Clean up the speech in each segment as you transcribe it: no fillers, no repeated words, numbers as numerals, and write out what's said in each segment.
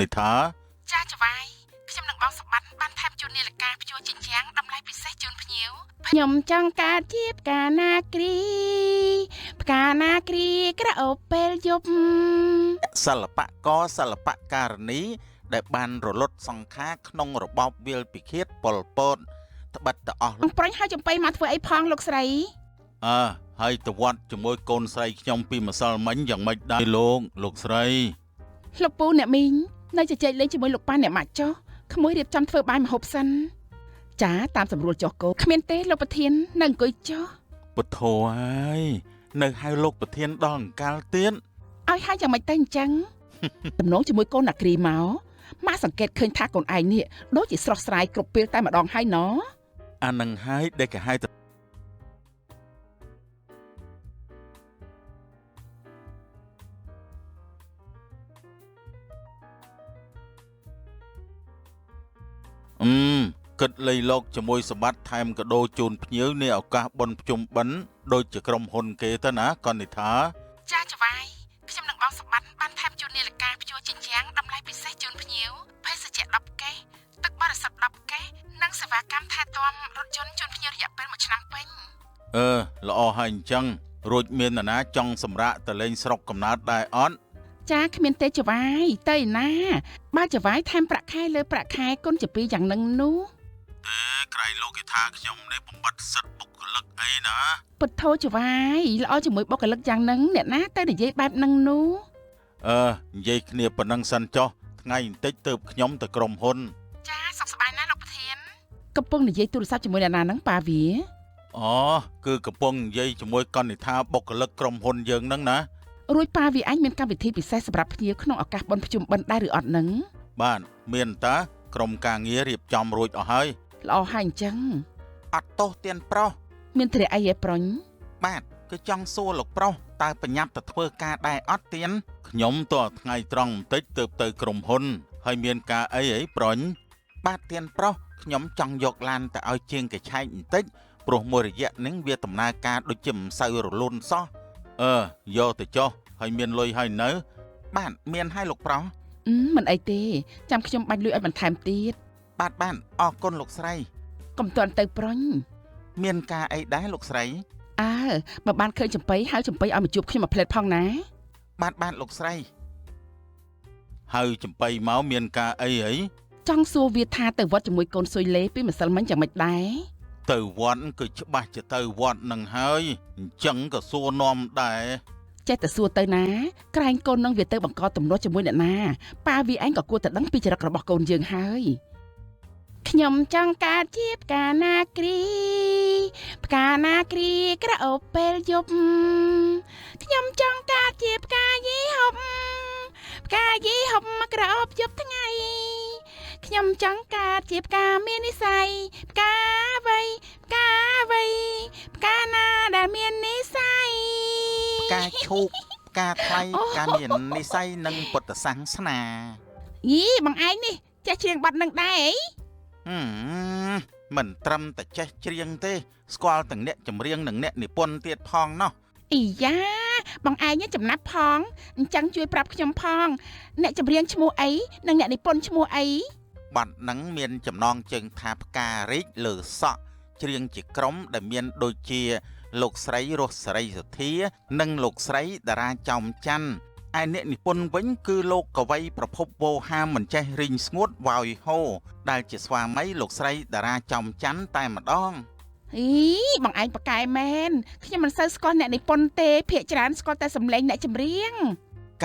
នេះថាចាចវាយខ្ញុំនឹងបងសម្បត្តិបានថែមជូននាឡិកាព្យួរចិញ្ចាំងតម្លៃពិសេសជូនភ្ញៀវខ្ញុំចង់កើតជាផ្កានាគ្រីក្រអូបពេលយប់សិល្បករសិល្បករនីដែលបានរលត់សង្ខារក្នុងរបបវាលពិឃាតប៉ុលពតត្បិតទៅអស់ប្រាញ់ហើយចំបៃមកធ្វើអីផងលោកស្រីហើយទៅវត្តជាមួយកូនស្រីខ្ញុំពីម្សិលមិញយ៉ាងម៉េចដែរលោកស្រីលោកពូអ្នកមីងនៅជជែកលេងជាមួយលោកប៉ាអ្នកម៉ាក់ចុះក្មួយរៀបចំធ្វើបាយម្ហូបសិនចាតាមស្រួលចុះកូនគ្មានទេលោកប្រធាននៅអង្គុយចុះពុទ្ធោហើយនៅហៅលោកប្រធានដល់អង្កាលទៀតឲ្យហើយយ៉ាងម៉េចទៅអញ្ចឹងតំណងជាមួយកូនអាគ្រីមកម៉ាក់សង្កេតឃើញថាកូនឯងនេះដូចជាស្រស់ស្រាយគ្រប់ពេលតែម្ដងហើយណអានឹងហើយដែលគេហៅគិតលៃលោកជាមួយសម្បត្តិថែមកាដូជូនភ្ញៀវនេះឱកាសបុណ្យភ្ជុំបិណ្ឌដូចជាក្រុមហ៊ុនគេទៅណាកនិថាចាចវាយខ្ញុំនឹងបងសម្បត្តិបានថែមជូននាឡិកាព្យួរចិញ្ចាំងតម្លៃពិសេសជូនភ្ញៀវភេសជ្ជៈ10កេសទឹកបរិសុទ្ធ10កេសនិងសេវាកម្មថែទាំរថយន្តជូនភ្ញៀវរយៈពេល1ឆ្នាំពេញល្អហើយអញ្ចឹងរួចមាននរណាចង់សម្រាកទៅលេងស្រុកកំណើតដែរអត់ចាគ្មានទេចវាយទៅឯណាបើចវាយថែមប្រាក់ខែលើប្រាក់ខែគុណជា2យ៉ាងនឹងនោះក្រៃលោកគេថាខ្ញុំនេះបំបត្តិសិទ្ធិបុគ្គលិកអីណាពុទ្ធោចវាយល្អជាមួយបុគ្គលិកយ៉ាងនឹងអ្នកណាទៅនិយាយបែបនឹងនោះនិយាយគ្នាប៉ុណ្ណឹងសិនចុះថ្ងៃបន្តិចទៅខ្ញុំទៅក្រុមហ៊ុនចាសុខសប្បាយណាស់លោកប្រធានកំពុងនិយាយទូរស័ព្ទជាមួយអ្នកណាហ្នឹងប៉ាវាគឺកំពុងនិយាយជាមួយកនិថាបុគ្គលិកក្រុមហ៊ុនយើងហ្នឹងណារួចប៉ាវាអញមានកម្មវិធីពិសេសសម្រាប់ភ្ញៀវក្នុងឱកាសបុណ្យភ្ជុំបិណ្ឌដែរឬអត់ហ្នឹងបាទមានតាក្រុមការងាររៀបចំរួចអស់ហើយល្អហើយអញ្ចឹងអត់ទោសទៀនប្រុសមានទ្រអីឯប្រុញបាទគឺចង់សួរលោកប្រុសតើបញ្ញាប់ទៅធ្វើការដែរអត់ទៀនខ្ញុំតើថ្ងៃត្រង់បន្តិចទៅក្រុមហ៊ុនហើយមានការអីប្រុញបាទទៀនប្រុសខ្ញុំចង់យកឡានទៅឲ្យជាងកញ្ឆែកបន្តិចព្រោះមួយរយៈនេះវាដំណើរការដូចជាមិនសូវរលូនសោះយកទៅចុះហើយមានលុយហើយនៅបាទមានហើយលោកប្រុសមិនអីទេចាំខ្ញុំបាច់លុយឲ្យបន្ថែមទៀតបាទអរគុណលោកស្រីកុំទាន់ទៅប្រុញមានការអីដែរលោកស្រីបើបានឃើញចំបៃហៅចំបៃឲ្យមកជួបខ្ញុំមួយផ្លែតផងណាបាទលោកស្រីហៅចំបៃមកមានការអីហីចង់សួរវាថាទៅវត្តជាមួយកូនស៊ុយលេពីម្សិលមិញយ៉ាងម៉េចដែរទៅវត្តគឺច្បាស់ជាទៅវត្តនឹងហើយអញ្ចឹងក៏សួរនាំដែរចេះតែសួរទៅណាក្រែងកូននឹងវាទៅបង្កទំនាស់ជាមួយអ្នកណាប៉ាវាឯងក៏គួរតែដឹងពីចរិតរបស់កូនយើងហើយខ្ញុំចង់កើតជាផ្កានាគ្រីក្រអូបពេលយប់ខ្ញុំចង់កើតជាផ្កាយីហុបមកក្រអូបយប់ថ្ងៃខ្ញុំចង់កើតជាផ្កាមាននិស័យផ្កាអ្វីផ្កាណាដែលមាននិស័យផ្កាឈូកផ្កាថ្លៃផ្កាមាននិស័យនិងពុទ្ធសាសនាយីបងឯងនេះចេះច្រៀងបទនឹងដែរអីមិនត្រឹមតែចេះច្រៀងទេស្គាល់ទាំងអ្នកចម្រៀងនិងអ្នកនិពន្ធទៀតផងណោះអីយ៉ាបងឯងចំណាប់ផងអញ្ចឹងជួយប្រាប់ខ្ញុំផងអ្នកចម្រៀងឈ្មោះអីនិងអ្នកនិពន្ធឈ្មោះអីបទហ្នឹងមានចំណងជើងថាផ្ការីកលើសក់ច្រៀងជាក្រុមដែលមានដូចជាលោកស្រីរស់សេរីសុធានិងលោកស្រីតារាចោមច័ន្ទឯអ្នកនិពន្ធវិញគឺលោកកវីប្រភពវោហាមមិនចេះរីងស្ងួតវ៉ោយហូដែលជាស្វាមីលោកស្រីតារាចោមច័ន្ទតែម្ដងបងឯងប៉កែមែនខ្ញុំមិនសូវស្គាល់អ្នកនិពន្ធទេភាគច្រើនស្គាល់តែសម្លេងអ្នកចម្រៀង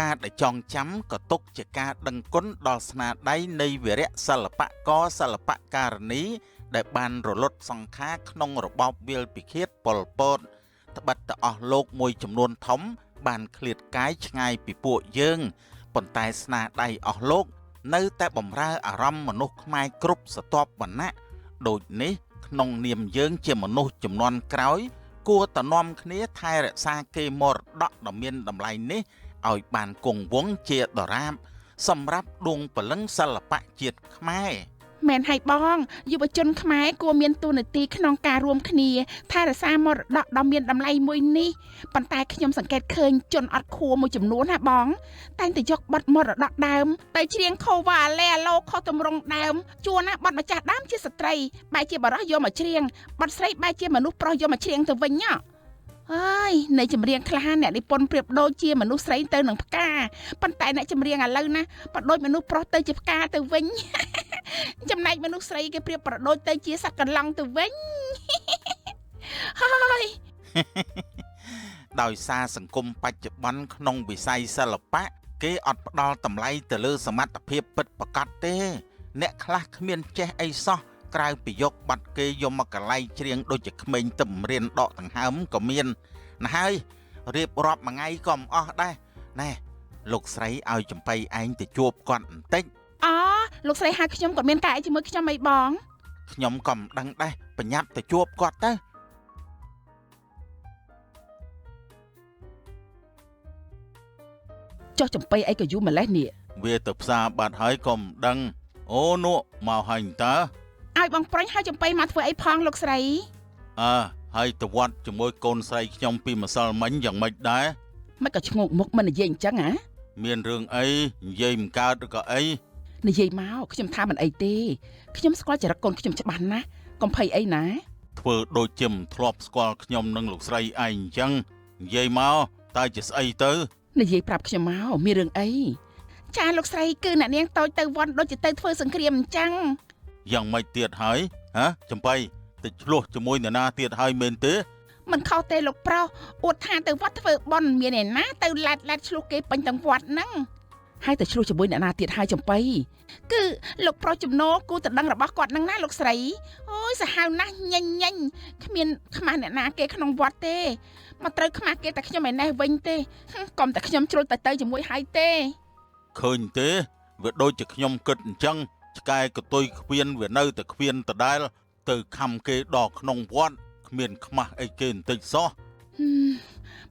ការដែលចងចាំក៏ទុកជាការដឹងគុណដល់ស្នាដៃនៃវីរៈសិល្បករសិល្បករនីដែលបានរលត់សង្ខារក្នុងរបបវាលពិឃាតប៉ុលពតត្បិតទៅអស់លោកមួយចំនួនធំបានឃ្លាតកាយឆ្ងាយពីពួកយើងប៉ុន្តែស្នាដៃអស់លោកនៅតែបម្រើអារម្មណ៍មនុស្សខ្មែរគ្រប់ស្រទាប់វណ្ណៈដូចនេះក្នុងនាមយើងជាមនុស្សចំនួនក្រោយគួរតែនាំគ្នាថែរក្សាកេរមរតកដ៏មានតម្លៃនេះឲ្យបានគង់វង្សជាដរាបសម្រាប់ដួងព្រលឹងសិល្បៈជាតិខ្មែរ មែនហើយបងយុវជនខ្មែរគួរមានតួនាទីក្នុងការរួមគ្នាថែរក្សាមរតកដ៏មានតម្លៃមួយនេះប៉ុន្តែខ្ញុំសង្កេតឃើញជនអត់ខួរមួយចំនួនណាបងតែងតែយកបទមរតកដើមទៅច្រៀងខូវ៉ាឡេឡូខុសទម្រង់ដើមជួនណាបទម្ចាស់ដើមជាស្ត្រីបែរជាបរិសុទ្ធយកមកច្រៀងបទស្រីបែរជាមនុស្សប្រុសយកមកច្រៀងទៅវិញអើយនៃចម្រៀងខ្លះអ្នកនិពន្ធប្រៀបដូចជាមនុស្សស្រីទៅនឹងផ្កាប៉ុន្តែអ្នកចម្រៀងឥឡូវណាបដូចមនុស្សប្រុសទៅជាផ្កាទៅវិញចំណែកមនុស្សស្រីគេប្រៀបប្រដូចទៅជាសត្វកន្លង់ទៅវិញហើយ ដោយសារសង្គមបច្ចុប្បន្នក្នុងវិស័យសិល្បៈគេអត់ផ្ដល់តម្លៃទៅលើសមត្ថភាពពិតប្រាកដទេអ្នកខ្លះគ្មានចេះអីសោះក្រៅពីយកបាត់គេយកមកកន្លែងច្រៀងដូចជាក្មេងទំរៀនដកដង្ហើមក៏មានណាហើយរៀបរាប់មួយថ្ងៃក៏មិនអស់ដែរណែលោកស្រីឲ្យចំបៃឯងទៅជួបគាត់បន្តិចអូលោកស្រីហៅខ្ញុំគាត់មានការអីជាមួយខ្ញុំអីបងខ្ញុំក៏មិនដឹងដែរបញ្ញាប់ទៅជួបគាត់ទៅចុះចំបៃអីក៏យូរម្លេះនេះវាទៅផ្សារបាត់ហើយក៏មិនដឹងអូនោះមកហើយតើឲ្យបងប្រាញ់ឲ្យចំបៃមកធ្វើអីផងលោកស្រីហើយទៅវត្តជាមួយកូនស្រីខ្ញុំពីម្សិលមិញយ៉ាងម៉េចដែរមិនក៏ឈ្ងោកមុខមិននិយាយអញ្ចឹងមានរឿងអីនិយាយមិនកើតឬក៏អីនិយាយមកខ្ញុំថាមិនអីទេខ្ញុំស្គាល់ចរិតកូនខ្ញុំច្បាស់ណាស់កុំភ័យអីណាធ្វើដូចជាមិនធ្លាប់ស្គាល់ខ្ញុំនិងលោកស្រីឯងអញ្ចឹងនិយាយមកតើជាស្អីទៅនិយាយប្រាប់ខ្ញុំមកមានរឿងអីចាលោកស្រីគឺអ្នកនាងតូចទៅវត្តដូចជាទៅធ្វើសង្គ្រាមអញ្ចឹងយ៉ាងម៉េចទៀតហើយចំបៃទៅឆ្លោះជាមួយនរណាទៀតហើយមែនទេមិនខុសទេលោកប្រុសអួតថាទៅវត្តធ្វើបន់មានឯណាទៅឡាត់ឆ្លោះគេពេញទាំងវត្តហ្នឹងហើយទៅឆ្លោះជាមួយអ្នកណាទៀតហើយចំបៃគឺលោកប្រុសចំណោគូតដឹងរបស់គាត់ហ្នឹងណាលោកស្រីអូយសាហាវណាស់ញញញគ្មានខ្មាស់អ្នកណាគេក្នុងវត្តទេមកត្រូវខ្មាស់គេតែខ្ញុំឯនេះវិញទេកុំតែខ្ញុំជ្រុលទៅជាមួយហើយទេឃើញទេវាដូចជាខ្ញុំគិតអញ្ចឹងឆ្កែកតុយខ្វៀនវានៅតែខ្វៀនដដែលទៅខំគេដល់ក្នុងវត្តគ្មានខ្មាស់អីគេបន្តិចសោះ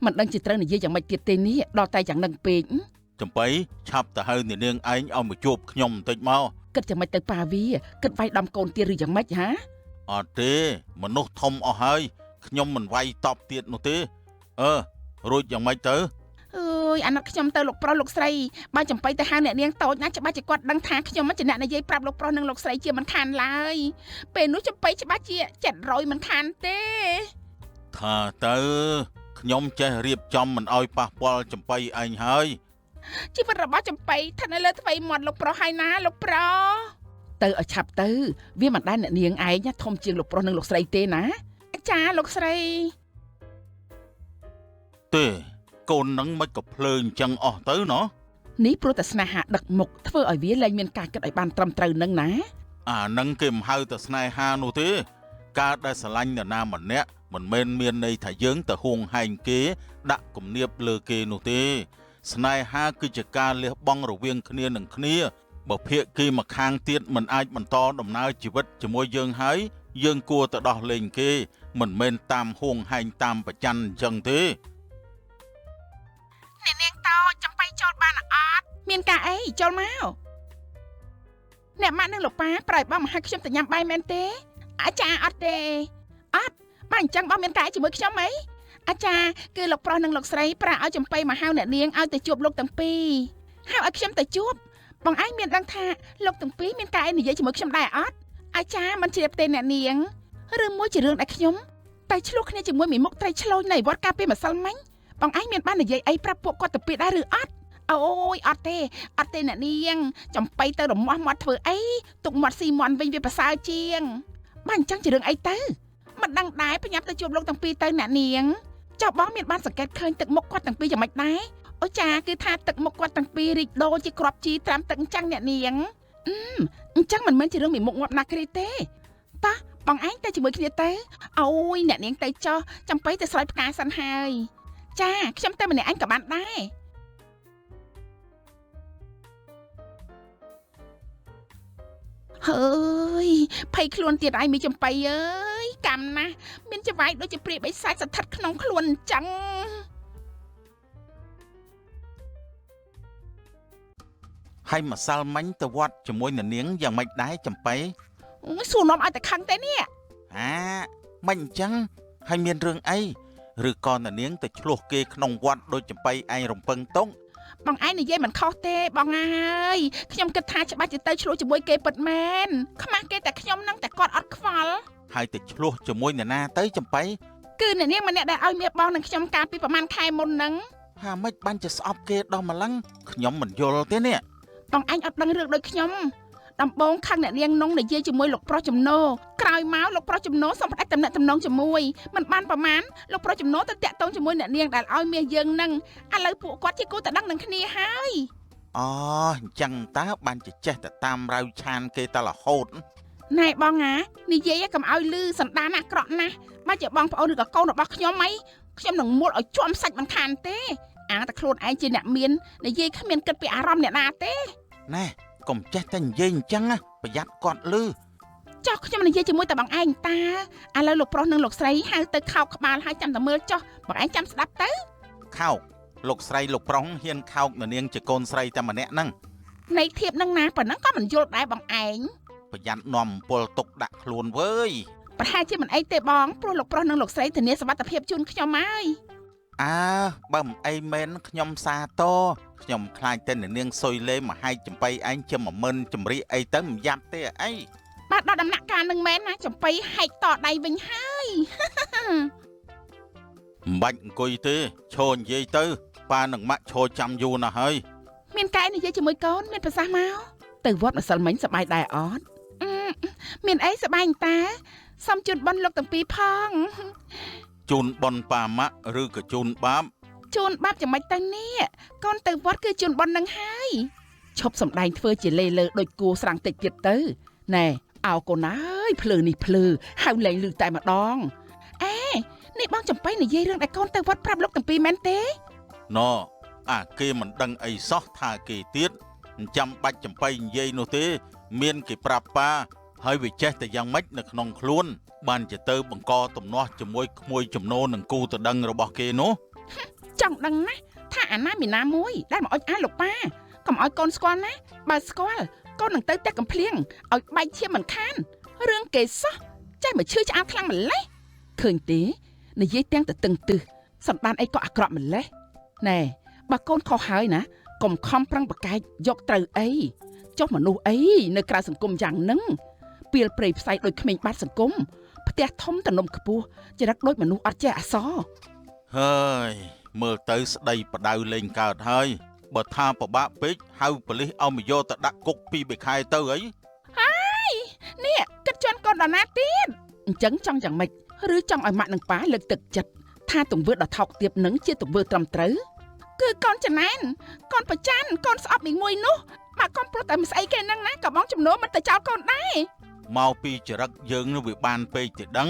មិនដឹងជាត្រូវនិយាយយ៉ាងម៉េចទៀតទេនេះដល់តែយ៉ាងនឹងពេកចំបៃឆាប់ទៅហៅនាងឯងឲ្យមកជួបខ្ញុំបន្តិចមកគិតយ៉ាងម៉េចទៅប៉ាវាគិតវាយដំកូនទៀតឬយ៉ាងម៉េចហាអត់ទេមនុស្សធំអស់ហើយខ្ញុំមិនវាយតបទៀតនោះទេរួចយ៉ាងម៉េចទៅអើយអាណិតខ្ញុំទៅលោកប្រុសលោកស្រីបើចំបៃទៅហៅអ្នកនាងតូចណាច្បាស់ជាគាត់ដឹងថាខ្ញុំជាអ្នកនិយាយប្រាប់លោកប្រុសនិងលោកស្រីជាមិនខានឡើយពេលនោះចំបៃច្បាស់ជា700មិនខានទេថាទៅខ្ញុំចេះរៀបចំមិនឲ្យប៉ះពាល់ចំបៃឯងហើយជីវិតរបស់ចំបៃស្ថិតនៅលើថ្វីមាត់លោកប្រុសហើយណាលោកប្រុសទៅឲ្យឆាប់ទៅវាមិនដែលអ្នកនាងឯងធំជាងលោកប្រុសនិងលោកស្រីទេណាចាលោកស្រីទេកូននឹងមិនក៏ភ្លើអញ្ចឹងអស់ទៅណោះនេះព្រោះតែស្នេហាដឹកមុខធ្វើឲ្យវាលែងមានការគិតឲ្យបានត្រឹមត្រូវនឹងណាអានឹងគេមិនហៅតែស្នេហានោះទេការដែលស្រឡាញ់នរណាម្នាក់មិនមែនមានន័យថាយើងទៅហួងហែងគេដាក់គំនាបលើគេនោះទេស្នេហាគឺជាការលះបង់រវាងគ្នានឹងគ្នាបើភាគីម្ខាងទៀតមិនអាចបន្តដំណើរជីវិតជាមួយយើងហើយយើងគួរទៅដោះលែងគេមិនមែនតាមហួងហែងតាមប្រច័ណ្ឌអញ្ចឹងទេអ្នកនាងតូចចំបៃចូលបានអត់មានការអីចូលមកអ្នកម៉ាក់និងលោកប៉ាប្រយបងមកឲ្យខ្ញុំទៅញ៉ាំបាយមែនទេអាចារ្យអត់ទេអត់បើអញ្ចឹងបងមានការជាមួយខ្ញុំអីអាចារ្យគឺលោកប្រុសនិងលោកស្រីប្រាឲ្យចំបៃមកហៅអ្នកនាងឲ្យទៅជួបលោកទាំងពីរហៅឲ្យខ្ញុំទៅជួបបងឯងមានដឹងថាលោកទាំងពីរមានការអីនិយាយជាមួយខ្ញុំដែរអត់អាចារ្យមិនជ្រាបទេអ្នកនាងឬមួយជារឿងដែលខ្ញុំតែឆ្លោះគ្នាជាមួយមីមុខត្រីឆ្លូញនៅវត្តកាលពីម្សិលមិញបងឯងមានបាននិយាយអីប្រាប់ពួកគាត់ទៅពីដែរឬអត់អូយអត់ទេអ្នកនាងចំបៃទៅរមាស់មាត់ធ្វើអីទុកមាត់ស៊ីមាន់វិញវាប្រសើរជាងបើអញ្ចឹងជារឿងអីទៅមិនដឹងដែរប្រញាប់ទៅជួបលោកទាំងពីរទៅអ្នកនាងចុះបងមានបានសង្កេតឃើញទឹកមុខគាត់ទាំងពីរយ៉ាងម៉េចដែរអូចាគឺថាទឹកមុខគាត់ទាំងពីររីកដូរជាក្របជីត្រាំទឹកអញ្ចឹងអ្នកនាងអញ្ចឹងមិនមែនជារឿងមីមុខងាប់ណាស់គ្រាទេតោះបងឯងទៅជាមួយគ្នាទៅអូយអ្នកនាងទៅចុះចំបៃទៅស្រោចផ្កាសិនហើយចាខ្ញុំទៅម្នាក់ឯងក៏បានដែរហើយភ័យខ្លួនទៀតឯងមីចំបៃអើយកម្មណាស់មានច្បាយដូចជាព្រាយបិសាចស្ថិតក្នុងខ្លួនអញ្ចឹង ហើយម្សិលមិញទៅវត្តជាមួយនាងយ៉ាងម៉េចដែរចំបៃ សួរនាំឲ្យតែខឹងទេនេះ មិនអញ្ចឹងហើយមានរឿងអីឬក៏នាងទៅឆ្លោះគេក្នុងវត្តដូចចំបៃឯងរំពឹងតុង បងឯងនិយាយមិនខុសទេបងអើយខ្ញុំគិតថាច្បាស់ជាទៅឆ្លោះជាមួយគេពិតមែនខ្មាស់គេតែខ្ញុំនឹងតែគាត់អត់ខ្វល់ ហើយទៅឆ្លោះជាមួយនរណាទៅចំបៃ គឺអ្នកនាងម្នាក់ដែលឲ្យមាសបងនឹងខ្ញុំកាលពីប្រហែលខែមុនហ្នឹង ហាម៉េចបានជាស្អប់គេដល់ម្លឹងខ្ញុំមិនយល់ទេនេះ បងឯងអត់ដឹងរឿងដូចខ្ញុំដំបងខឹងអ្នកនាងនងនិយាយជាមួយលោកប្រុសចំណោក្រោយមកលោកប្រុសចំណោសុំផ្ដាច់តំណែងតំណងជាមួយមិនបានប្រមាណលោកប្រុសចំណោទៅតាក់ទងជាមួយអ្នកនាងដែលឲ្យមាសយើងនឹងឥឡូវពួកគាត់ជាគូតែដឹងនឹងគ្នាហើយ អញ្ចឹងតើបានជាចេះតែតាមរាវឆានគេតរហូត ណែបងនិយាយឲ្យកុំឲ្យលឺសណ្ដានអាក្រក់ណាស់បើជាបងប្អូនឬក៏កូនរបស់ខ្ញុំអីខ្ញុំនឹងមួលឲ្យជាប់សាច់មិនខានទេតែខ្លួនឯងជាអ្នកមាននិយាយគ្មានគិតពីអារម្មណ៍អ្នកណាទេ ណែកុំចេះតែនិយាយអញ្ចឹងប្រយ័ត្នគាត់លឺ ចុះខ្ញុំនិយាយជាមួយតែបងឯងតាឥឡូវលោកប្រុសនិងលោកស្រីហៅទៅខោកក្បាលហើយចាំតែមើលចុះបងឯងចាំស្ដាប់ទៅ ខោកលោកស្រីលោកប្រុសហ៊ានខោកនាងជាកូនស្រីតែម្នាក់ហ្នឹង នៃធៀបនឹងណាប៉ុណ្ណឹងក៏មិនយល់ដែរបងឯង ប្រយ័ត្ននាំអំពលទុកដាក់ខ្លួនវើយ ប្រហែលជាមិនអីទេបងព្រោះលោកប្រុសនិងលោកស្រីធានាសុវត្ថិភាពជូនខ្ញុំហើយ បើមិនអីមែនខ្ញុំសាទរខ្ញុំខ្លាចតែនាងសុយលេមហែកចំបៃឯងជា10000ចម្រៀកអីទៅមិនយ៉ាប់ទេអី បាទដល់ដំណាក់កាលនឹងមែនណាចំបៃហែកតដៃវិញហើយ មិនបាច់អង្គុយទេឈរនិយាយទៅប៉ានឹងម៉ាក់ឈរចាំយូរណាស់ហើយ មានកែនិយាយជាមួយកូនមានប្រសាសន៍មកទៅវត្តម្សិលមិញសប្បាយដែរអត់មានអីសប្បាយតាសុំជូនបនលោកទាំងពីរផង ជូនបនប៉ាម៉ាក់ឬក៏ជូនបាប ជូនបាបយ៉ាងម៉េចទៅនេះកូនទៅវត្តគឺជូនបននឹងហើយឈប់សំដែងធ្វើជាលេលើដូចគួស្រាំងតិចទៀតទៅណែអោកូនអើយភ្លើនេះភ្លឺហៅលែងលឺតែម្ដងនេះបងចំបៃនិយាយរឿងដែលកូនទៅវត្តប្រាប់លោកទាំងពីរមែនទេ ណគេមិនដឹងអីសោះថាគេទៀតមិនចាំបាច់ចំបៃនិយាយនោះទេមានគេប្រាប់ប៉ាហើយវាចេះតែយ៉ាងម៉េចនៅក្នុងខ្លួនបានជាទៅបង្កទំនាស់ជាមួយក្មួយចំណូលនឹងគូទៅដឹងរបស់គេនោះ ចង់ដឹងណាថាអាណាមីណាមួយដែលមកអុចអាលោកប៉ាកុំឲ្យកូនស្គាល់ណាបើស្គាល់កូននឹងទៅតែកំភ្លៀងឲ្យបែកឈាមមិនខានរឿងគេសោះចេះមកឈឺឆ្អាលខ្លាំងម្លេះឃើញទេនិយាយទាំងទៅតឹងទឹះសម្បានអីក៏អាក្រក់ម្លេះណែបើកូនខុសហើយណាកុំខំប្រឹងប្រកែកយកត្រូវអីចុះមនុស្សអីនៅក្រៅសង្គមយ៉ាងហ្នឹងពីលព្រៃផ្សៃដូចក្មេងបាត់សង្គមផ្ទះធំតំណុំខ្ពស់ចរិតដូចមនុស្សអត់ចេះអសរ ហើយមើលទៅស្ដីបដៅលេងកើតហើយបើថាពិបាកពេកហៅប៉ូលីសឲ្យមកយកទៅដាក់គុក2-3ខែទៅអី នេះគិតជន់កូនដល់ណាទៀតអញ្ចឹងចង់យ៉ាងម៉េចឬចង់ឲ្យម៉ាក់និងប៉ាលើកទឹកចិត្តថាទង្វើដ៏ថោកទាបនឹងជាទង្វើត្រឹមត្រូវគឺកូនចំណែនកូនប្រច័ណ្ឌកូនស្អប់មួយនោះម៉ាក់កូនព្រោះតែមិនស្អីគេហ្នឹងណាក៏បងចំនួនមិនទៅចោលកូនដែរ មកពីចរិតយើងនោះវាបានពេកទៅដឹង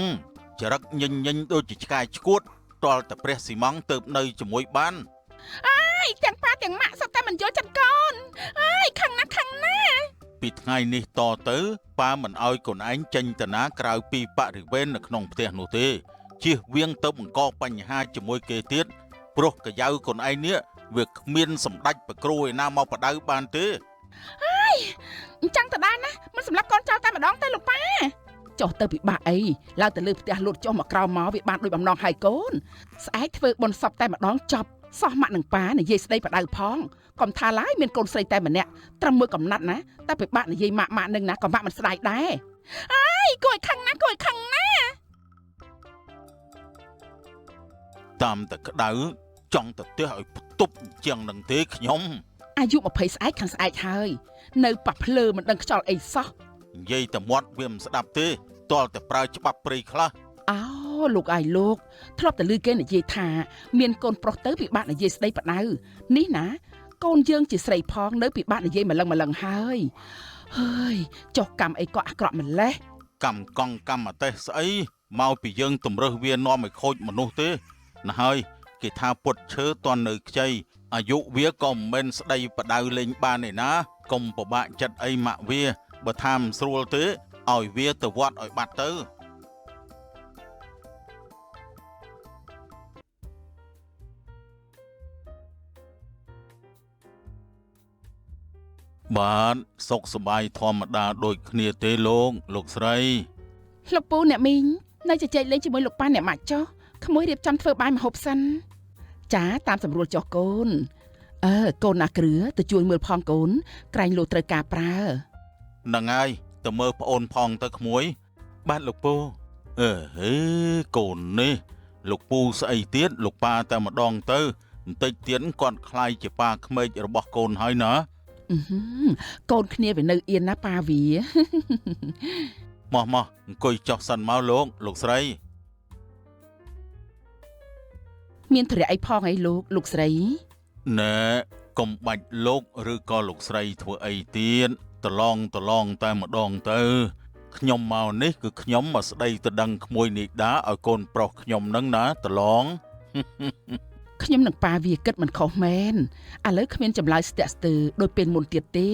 ចរិតញញដូចជាឆ្កែឆ្កួតតលតែព្រះស៊ីម៉ង់ទៅនៅជាមួយបាន ទាំងប៉ាទាំងម៉ាក់សុទ្ធតែមិនយល់ចិត្តកូនខឹងណាស់ ពីថ្ងៃនេះតទៅប៉ាមិនឲ្យកូនឯងចេញទៅណាក្រៅពីបរិវេណនៅក្នុងផ្ទះនោះទេជៀសវាងទៅបង្កបញ្ហាជាមួយគេទៀតព្រោះកាយៅកូនឯងនេះវាគ្មានសម្ដេចប្រគ្រូឯណាមកបដៅបានទេ អញ្ចឹងទៅដែរណាមិនសម្រាប់កូនចោលតែម្ដងទៅលោកប៉ាចុះទៅពិបាកអីឡើងទៅលើផ្ទះលូតចុះមកក្រោមមកវាបានដូចបំណងហើយកូនស្អែកធ្វើបុណ្យសពតែម្ដងចប់សោះម៉ាក់និងប៉ានិយាយស្ដីបដៅផងកុំថាឡើយមានកូនស្រីតែម្នាក់ត្រឹមមួយកំណាត់ណាតែពិបាកនិយាយម៉ាក់នឹងណាក៏ម៉ាក់មិនស្ដាយដែរគួរឲ្យខឹងណាតាមតែក្តៅចង់ទៅផ្ទះឲ្យផ្ទប់ជាងនឹងទេខ្ញុំ អាយុ20ស្អែកខាងស្អែកហើយនៅប៉ះភ្លើមិនដឹងខ្យល់អីសោះ និយាយតែមាត់វាមិនស្ដាប់ទេតលតែប្រើច្បាប់ព្រៃខ្លះ លោកអាយលោកធ្លាប់តែឮគេនិយាយថាមានកូនប្រុសទៅពិបាកនិយាយស្ដីបដៅនេះណាកូនយើងជាស្រីផងនៅពិបាកនិយាយម្លឹងហើយចុះកម្មអីក៏អាក្រក់ម្លេះ កម្មកង់កម្មអទេសស្អីមកពីយើងតម្រើសវានាំឲ្យខូចមនុស្សទេណាហើយគេថាពុតឈើតន់នៅខ្ចីអាយុវាក៏មិនមែនស្ដីបដៅលេងបានឯណាកុំពិបាកចិត្តអីម៉ាក់វាបើថាមិនស្រួលទេឲ្យវាទៅវត្តឲ្យបាត់ទៅ បាទសុខសប្បាយធម្មតាដូចគ្នាទេលោកស្រី លោកពូអ្នកមីងនៅជជែកលេងជាមួយលោកប៉ាអ្នកម៉ាក់ចុះក្មួយរៀបចំធ្វើបាយម្ហូបសិនចាតាមសម្រួលចុះកូនកូនណាគ្រឿទៅជួយមើលផងកូនក្រែងលោកត្រូវការប្រើ ហ្នឹងហើយទៅមើលប្អូនផងទៅក្មួយបាទលោកពូហេកូននេះលោកពូស្អីទៀតលោកប៉ាតែម្ដងទៅបន្តិចទៀតគាត់ខ្លាយជាប៉ាក្មេករបស់កូនហើយណាកូនគ្នាវានៅអៀនណាប៉ាវា មកអង្គុយចុះសិនមកលោកស្រីមានធរៈអីផងអីលោកស្រីណែកុំបាច់លោកឬក៏លោកស្រីធ្វើអីទៀតតឡងតែម្ដងទៅខ្ញុំមកនេះគឺខ្ញុំមកស្ដីទៅដឹងក្មួយនីដាឲ្យកូនប្រុសខ្ញុំនឹងណាតឡង ខ្ញុំនឹងប៉ាវាគិតមិនខុសមែនឥឡូវគ្មានចម្លើយស្ទាក់ស្ទើរដោយពេលមុនទៀតទេ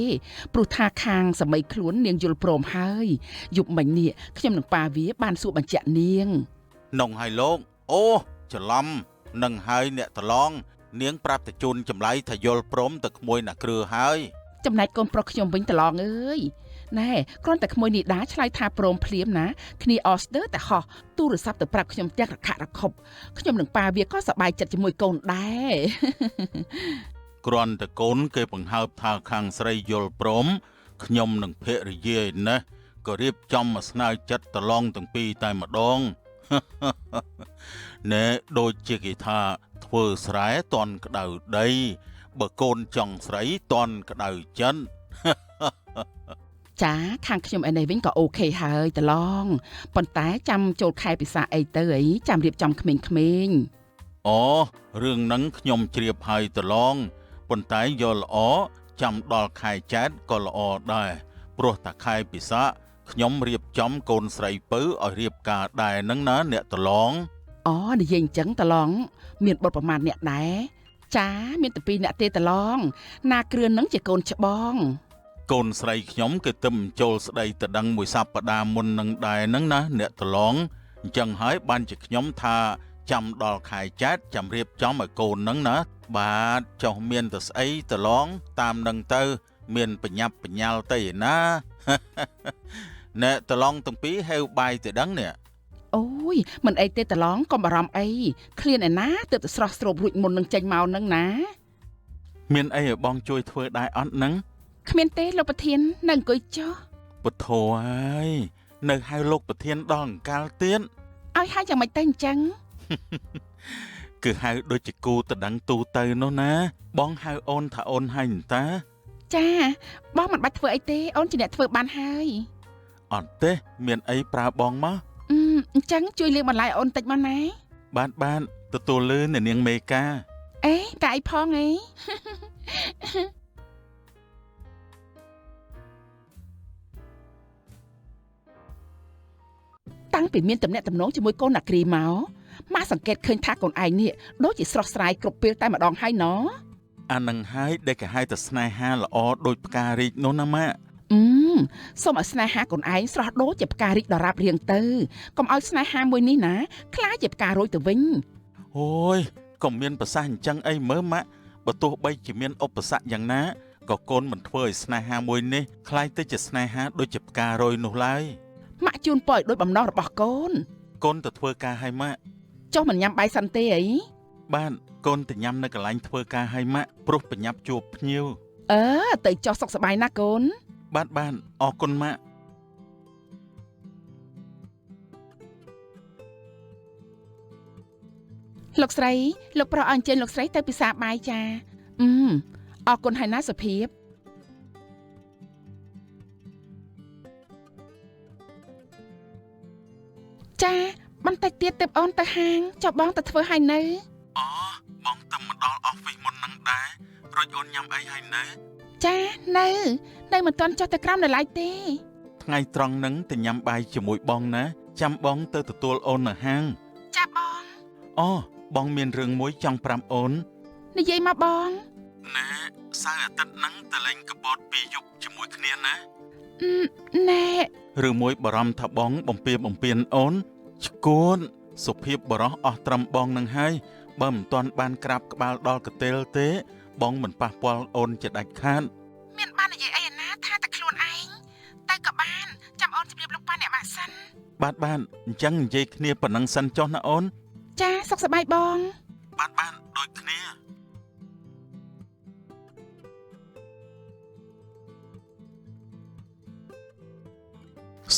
ព្រោះថាខាងសម័យខ្លួននាងយល់ព្រមហើយយប់មិញនេះខ្ញុំនឹងប៉ាវាបានសួរបញ្ជាក់នាងនងហើយលោកអូច្រឡំនឹងហើយអ្នកតឡងនាងប្រាប់តជូនចម្លើយថាយល់ព្រមទៅក្មួយណាគ្រឿហើយចំណែកកូនប្រុសខ្ញុំវិញតឡងអើយណែគ្រាន់តែក្មួយនីដាឆ្លើយថាព្រមភ្លាមណាគ្នាអស្ទើរតែហោះទូរស័ព្ទទៅប្រាប់ខ្ញុំទាំងរខៈរខុបខ្ញុំនឹងប៉ាវាក៏សប្បាយចិត្តជាមួយកូនដែរ គ្រាន់តែកូនគេបង្ហើបថាខាងស្រីយល់ព្រមខ្ញុំនឹងភរិយាយណាស់ក៏រៀបចំមកស្នើចិត្តតឡងទាំងពីរតែម្ដង ណែដូចជាគេថាធ្វើស្រែតន់ក្តៅដីបើកូនចង់ស្រីតន់ក្តៅចិន ចាខាងខ្ញុំឯនេះវិញក៏អូខេហើយតឡងប៉ុន្តែចាំចូលខែពិសាអីទៅអីចាំរៀបចំក្មេងៗអូរឿងហ្នឹងខ្ញុំជ្រាបហើយតឡងប៉ុន្តែយល់ល្អចាំដល់ខែចែកក៏ល្អដែរព្រោះតែខែពិសាខ្ញុំរៀបចំកូនស្រីពៅឲ្យរៀបការដែរហ្នឹងណាអ្នកតឡងអូនិយាយអញ្ចឹងតឡងមានបុតប្រមាណអ្នកដែរចាមានតែ2អ្នកទេតឡងណាគ្រឿនហ្នឹងជាកូនច្បងកូនស្រីខ្ញុំគឺទៅចូលស្ដីទៅដឹងមួយសប្តាហ៍មុននឹងដែរហ្នឹងណាអ្នកតឡងអញ្ចឹងហើយបានជាខ្ញុំថាចាំដល់ខែចែកចាំរៀបចំឲ្យកូនហ្នឹងណាបាទចុះមានតែស្អីតឡងតាមនឹងទៅមានបញ្ញាប់បញ្ញាល់ទៅឯណា អ្នកតឡងទាំងពីរហៅបាយទៅដឹងនេះអូយមិនអីទេតឡងកុំបារម្ភអីឃ្លានឯណាទើបតែស្រស់ស្រូបរួចមុននឹងចេញមកហ្នឹងណាមានអីឲ្យបងជួយធ្វើដែរអត់ហ្នឹងគ្មានទេលោកប្រធាននៅអង្គុយចុះពុទ្ធោហើយនៅហៅលោកប្រធានដល់អង្កលទៀតឲ្យហៅយ៉ាងម៉េចទៅអញ្ចឹង គឺហៅដូចជាគូតដឹងទូទៅនោះណាបងហៅអូនថាអូនហើយតាចាបងមិនបាច់ធ្វើអីទេអូនជាអ្នកធ្វើបានហើយអត់ទេមានអីប្រើបងមកអញ្ចឹងជួយលើកបន្លែអូនតិចមកណាបានទទួលលឺនៅនាងមេកាអេតែអីផងអី តាំងពីមានតំណែងតំណងជាមួយកូនអាគ្រីមកម៉ាក់សង្កេតឃើញថាកូនឯងនេះដូចជាស្រស់ស្រាយគ្រប់ពេលតែម្ដងហើយណ៎អានឹងហើយដែលគេហៅតែស្នេហាល្អដូចផ្ការីកនោះណាម៉ាក់សូមឲ្យស្នេហាកូនឯងស្រស់ដូចជាផ្ការីកដរាបរៀងទៅកុំឲ្យស្នេហាមួយនេះណាខ្លាចជាផ្ការោយទៅវិញអូយកុំមានប្រសាសន៍អញ្ចឹងអីមើលម៉ាក់បើទោះបីជាមានឧបសគ្គយ៉ាងណាក៏កូនមិនធ្វើឲ្យស្នេហាមួយនេះខ្លាចទៅជាស្នេហាដូចជាផ្ការោយនោះឡើយម៉ាក់ជូនពរឲ្យដូចបំណងរបស់កូនកូនទៅធ្វើការឲ្យម៉ាក់ចុះមិនញ៉ាំបាយសិនទេអីបាទកូនទៅញ៉ាំនៅកន្លែងធ្វើការឲ្យម៉ាក់ព្រោះប្រញាប់ជួបភ្ញៀវទៅចុះសុខសប្បាយណាកូនបាទអរគុណម៉ាក់លោកស្រីលោកប្រុសអញ្ជើញលោកស្រីទៅពិសាបាយចាអរគុណហើយណាសុភាពចាបន្តិចទៀតទើបអូនទៅហាងចុះបងទៅធ្វើឲ្យនៅអូបងទៅមកដល់អอฟហ្វិសមុននឹងដែររួចអូនញ៉ាំអីឲ្យនៅចានៅមិនទាន់ចុះទៅក្រោមនៅឡើយទេថ្ងៃត្រង់ហ្នឹងទៅញ៉ាំបាយជាមួយបងណាចាំបងទៅទទួលអូននៅហាងចាបងអូបងមានរឿងមួយចង់ប្រាប់អូននិយាយមកបងណែសៅរ៍អាទិត្យហ្នឹងទៅលេងកបត2យប់ជាមួយគ្នាណាណែឬមួយបារម្ភថាបងបំពៀនអូនឈួនសុភាពបរោះអស់ត្រឹមបងនឹងហើយបើមិនទាន់បានក្រាបក្បាលដល់កន្ទេលទេបងមិនប៉ះពាល់អូនជាដាច់ខាតមានបាននិយាយអី បាទអញ្ចឹងនិយាយគ្នាប៉ុណ្ណឹងសិនចុះណាអូន ចាសុខសប្បាយបង បាទដូចគ្នា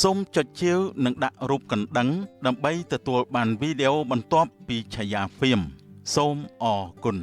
សូមចុចជាវនិងដាក់រូបកណ្ដឹងដើម្បីទទួលបានវីដេអូបន្ទាប់ពីឆាយាហ្វៀមសូមអរគុណ